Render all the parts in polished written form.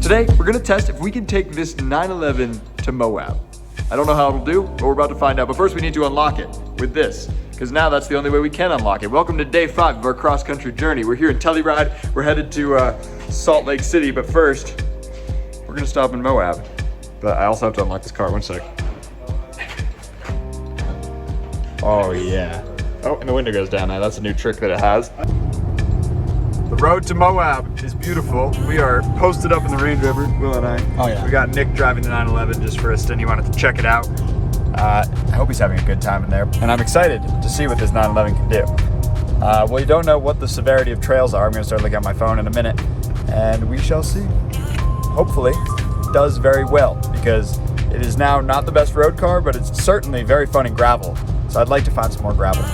Today, we're gonna test if we can take this 911 to Moab. I don't know how it'll do, but we're about to find out. But first we need to unlock it with this, because now that's the only way we can unlock it. Welcome to day 5 of our cross-country journey. We're here in Telluride. We're headed to Salt Lake City, but first, we're gonna stop in Moab. But I also have to unlock this car, one sec. Oh yeah. Oh, and the window goes down now. That's a new trick that it has. The road to Moab is beautiful. We are posted up in the Range Rover, Will and I. Oh yeah. We got Nick driving the 911 just for a stint. He wanted to check it out. I hope he's having a good time in there. And I'm excited to see what this 911 can do. Well, you don't know what the severity of trails are. I'm gonna start looking at my phone in a minute and we shall see. Hopefully, it does very well because it is now not the best road car, but it's certainly very fun in gravel. So I'd like to find some more gravel.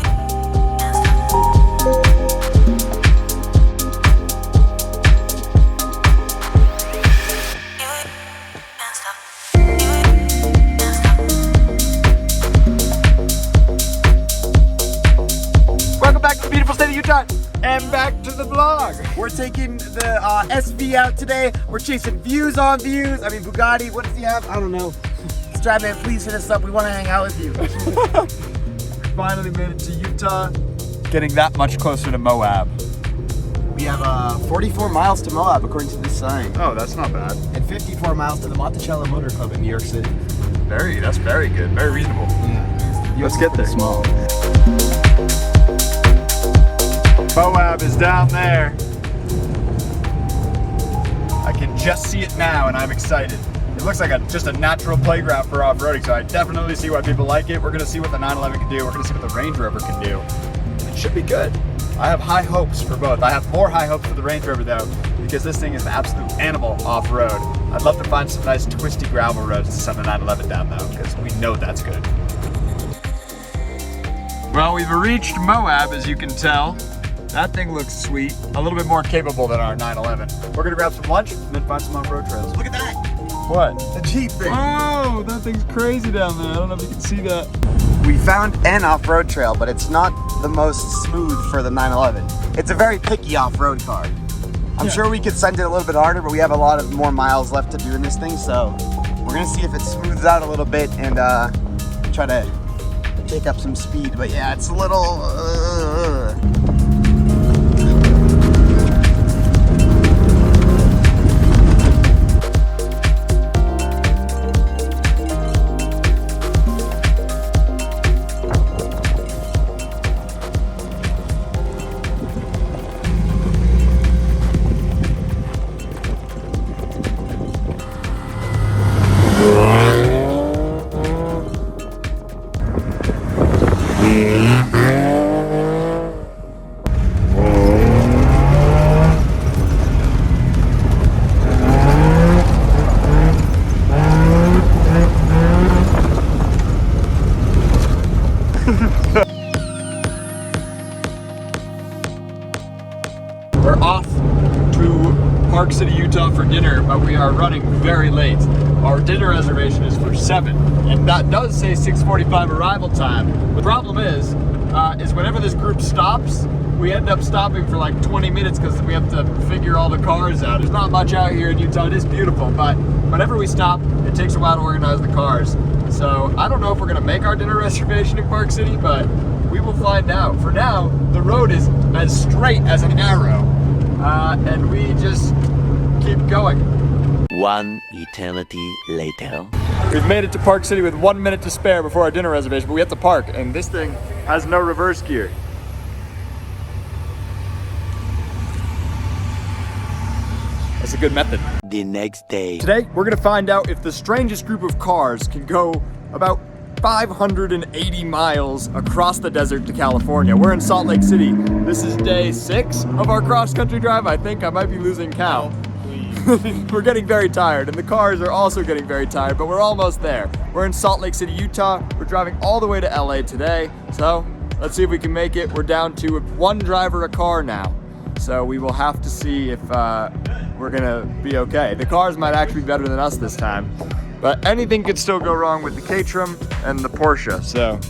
And back to the vlog. We're taking the SV out today. We're chasing views on views. I mean, Bugatti, what does he have? I don't know. Stratman, please hit us up. We want to hang out with you. We finally made it to Utah. Getting that much closer to Moab. We have 44 miles to Moab, according to this sign. Oh, that's not bad. And 54 miles to the Monticello Motor Club in New York City. That's very good. Very reasonable. Yeah. Let's get there. Small. Moab is down there. I can just see it now and I'm excited. It looks like just a natural playground for off-roading, so I definitely see why people like it. We're gonna see what the 911 can do. We're gonna see what the Range Rover can do. It should be good. I have high hopes for both. I have more high hopes for the Range Rover though, because this thing is an absolute animal off-road. I'd love to find some nice twisty gravel roads to send the 911 down though, because we know that's good. Well, we've reached Moab, as you can tell. That thing looks sweet. A little bit more capable than our 911. We're gonna grab some lunch and then find some off-road trails. Look at that. What? The Jeep thing. Oh, that thing's crazy down there. I don't know if you can see that. We found an off-road trail, but it's not the most smooth for the 911. It's a very picky off-road car. I'm sure we could send it a little bit harder, but we have a lot of more miles left to do in this thing, so we're gonna see if it smooths out a little bit and try to take up some speed. But yeah, it's a little... We're off to Park City, Utah for dinner, but we are running very late. Our dinner reservation is for 7, and that does say 6:45 arrival time. The problem is whenever this group stops, we end up stopping for like 20 minutes because we have to figure all the cars out. There's not much out here in Utah. It is beautiful, but whenever we stop, it takes a while to organize the cars. So I don't know if we're gonna make our dinner reservation in Park City, but we will find out. For now, the road is as straight as an arrow, and we just keep going. One eternity later. We've made it to Park City with 1 minute to spare before our dinner reservation, but we have to park, and this thing has no reverse gear. That's a good method. The next day. Today, we're gonna find out if the strangest group of cars can go about 580 miles across the desert to California. We're in Salt Lake City. This is day 6 of our cross-country drive. I think I might be losing count. We're getting very tired, and the cars are also getting very tired, but we're almost there. We're in Salt Lake City, Utah. We're driving all the way to LA today, so let's see if we can make it. We're down to 1 driver a car now, so we will have to see if we're gonna be okay. The cars might actually be better than us this time, but anything could still go wrong with the Caterham and the Porsche, so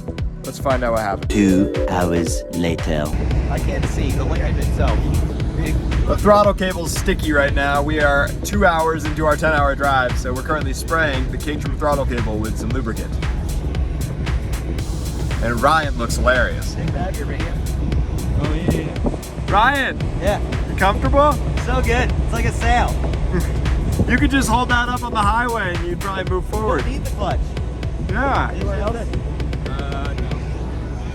let's find out what happens. 2 hours later. I can't see the land itself. The throttle cable's sticky right now. We are 2 hours into our 10-hour drive, so we're currently spraying the Caterham throttle cable with some lubricant. And Ryan looks hilarious. Big bagger, right here. Oh yeah. Ryan! Yeah. You comfortable? So good. It's like a sail. You could just hold that up on the highway and you'd probably move forward. Need the clutch. Yeah. Anywhere else?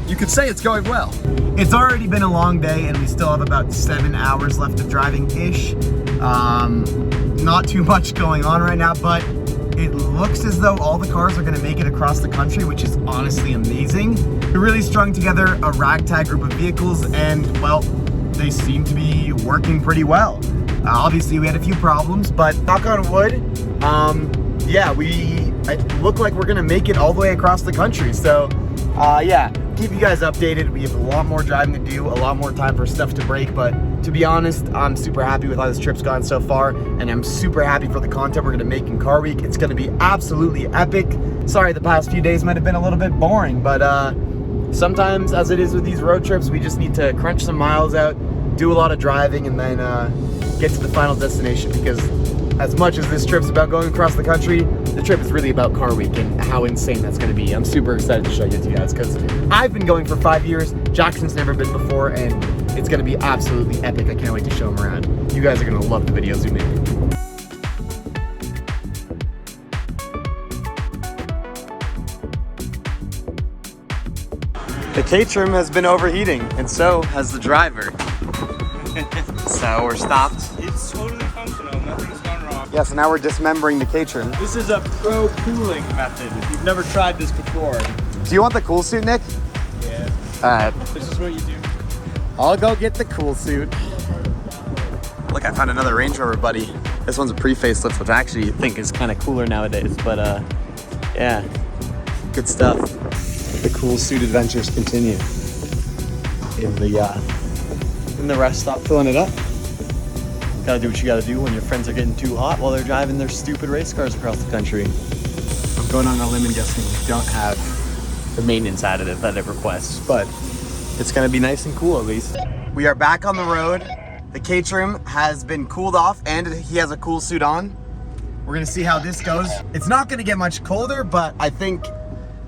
You could say it's going well. It's already been a long day and we still have about 7 hours left of driving-ish. Not too much going on right now, but it looks as though all the cars are gonna make it across the country, which is honestly amazing. We really strung together a ragtag group of vehicles and, well, they seem to be working pretty well. Obviously we had a few problems, but knock on wood, yeah, it look like we're gonna make it all the way across the country. So, yeah, keep you guys updated. We have a lot more driving to do, a lot more time for stuff to break, but to be honest, I'm super happy with how this trip's gone so far, and I'm super happy for the content we're gonna make in Car Week. It's gonna be absolutely epic. Sorry, the past few days might have been a little bit boring, but sometimes, as it is with these road trips, we just need to crunch some miles out, do a lot of driving, and then get to the final destination, because as much as this trip's about going across the country, the trip is really about Car Week and how insane that's gonna be. I'm super excited to show you to you guys, because I've been going for 5 years, Jackson's never been before, and it's gonna be absolutely epic. I can't wait to show them around. You guys are gonna love the videos we make. The Caterham has been overheating, and so has the driver. So we're stopped. It's totally functional, nothing's gone wrong. Yeah, so now we're dismembering the Caterham. This is a pro cooling method. If you've never tried this before. Do you want the cool suit, Nick? Yeah. Alright. This is what you do. I'll go get the cool suit. Look, I found another Range Rover, buddy. This one's a pre-facelift, which I actually think is kind of cooler nowadays, but yeah, good stuff. The cool suit adventures continue. In the rest stop filling it up. Gotta do what you gotta do when your friends are getting too hot while they're driving their stupid race cars across the country. I'm going on a limb and guessing we don't have the maintenance additive that it requests, but it's gonna be nice and cool at least. We are back on the road. The Caterham has been cooled off and he has a cool suit on. We're gonna see how this goes. It's not gonna get much colder, but I think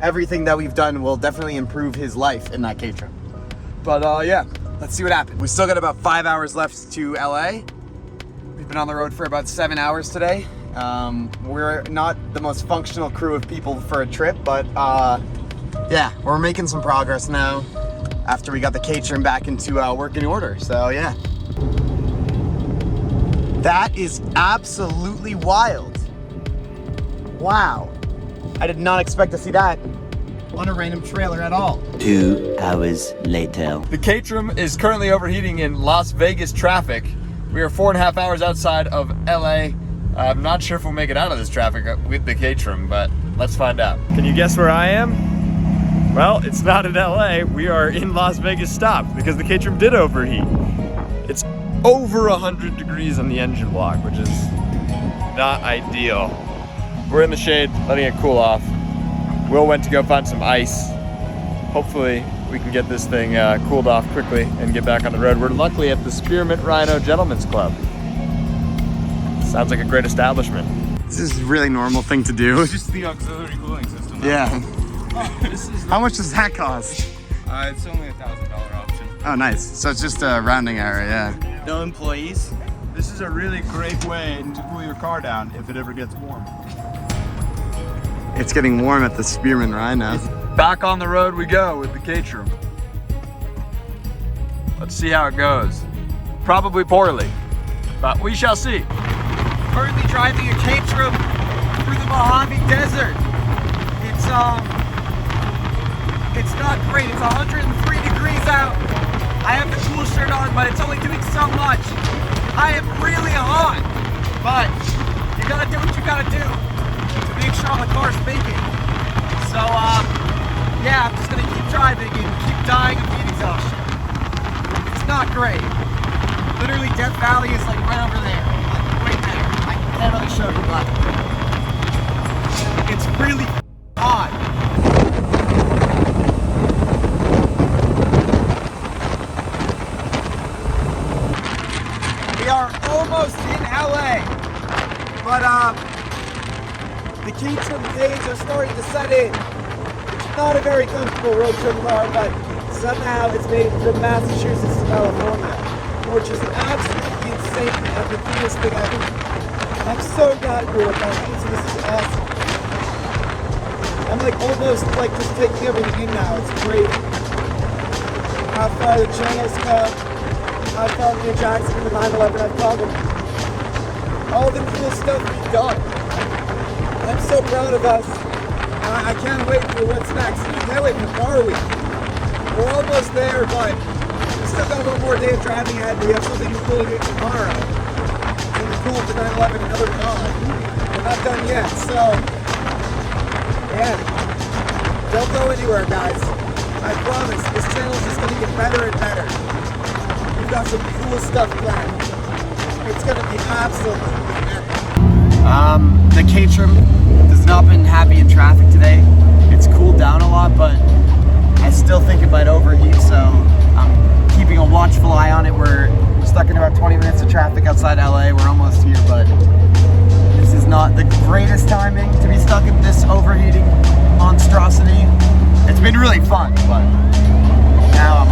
everything that we've done will definitely improve his life in that Caterham. But yeah, let's see what happens. We still got about 5 hours left to LA. We've been on the road for about 7 hours today. We're not the most functional crew of people for a trip, but yeah, we're making some progress now after we got the Caterham back into working order. So yeah. That is absolutely wild. Wow. I did not expect to see that on a random trailer at all. 2 hours later. The Caterham is currently overheating in Las Vegas traffic. We are 4.5 hours outside of LA. I'm not sure if we'll make it out of this traffic with the Caterham, but let's find out. Can you guess where I am? Well, it's not in LA. We are in Las Vegas stop because the Caterham did overheat. It's over 100 degrees on the engine block, which is not ideal. We're in the shade, letting it cool off. Will went to go find some ice. Hopefully we can get this thing cooled off quickly and get back on the road. We're luckily at the Spearmint Rhino Gentlemen's Club. Sounds like a great establishment. This is a really normal thing to do. It's just the auxiliary cooling system. Yeah. This is How much does that cost? it's only $1,000 option. Oh, nice. So it's just a rounding error, yeah. No employees. This is a really great way to cool your car down if it ever gets warm. It's getting warm at the Spearmint Rhino. Back on the road we go with the Caterham. Let's see how it goes. Probably poorly, but we shall see. Currently driving a Caterham through the Mojave Desert. It's not great. It's 103 degrees out. I have the cool shirt on, but it's only doing so much. I am really hot, but you gotta do what you gotta do to make sure the car's making. So, yeah, I'm just gonna keep driving and keep dying of heat exhaustion. It's not great. Literally, Death Valley is like right over there, like right there. I can't really show you, but it's really hot. are almost in LA, but the Caterham days are starting to set in. It's not a very comfortable road trip car, but somehow it's made it from Massachusetts to California, which is absolutely insane and the coolest thing ever. I'm so glad we're with that. This is awesome. I'm like almost like just taking everything in now. It's great. How far the channels come, how far me and Jackson in the 911 have come, all the cool stuff we've done. I'm so proud of us. I can't wait for what's next. I can't wait for car week. We're almost there, but we still got one more day of driving ahead. We have something cool to do tomorrow. Something cool for 911, another car. We're not done yet, so yeah. Don't go anywhere, guys. I promise, this channel's just gonna get better and better. We've got some cool stuff planned. It's gonna be absolutely epic. The Caterham has not been happy in traffic today. It's cooled down a lot, but I still think it might overheat, so I'm keeping a watchful eye on it. We're stuck in about 20 minutes of traffic outside LA. We're almost here, but this is not the greatest timing to be stuck in this overheating monstrosity. It's been really fun, but now I'm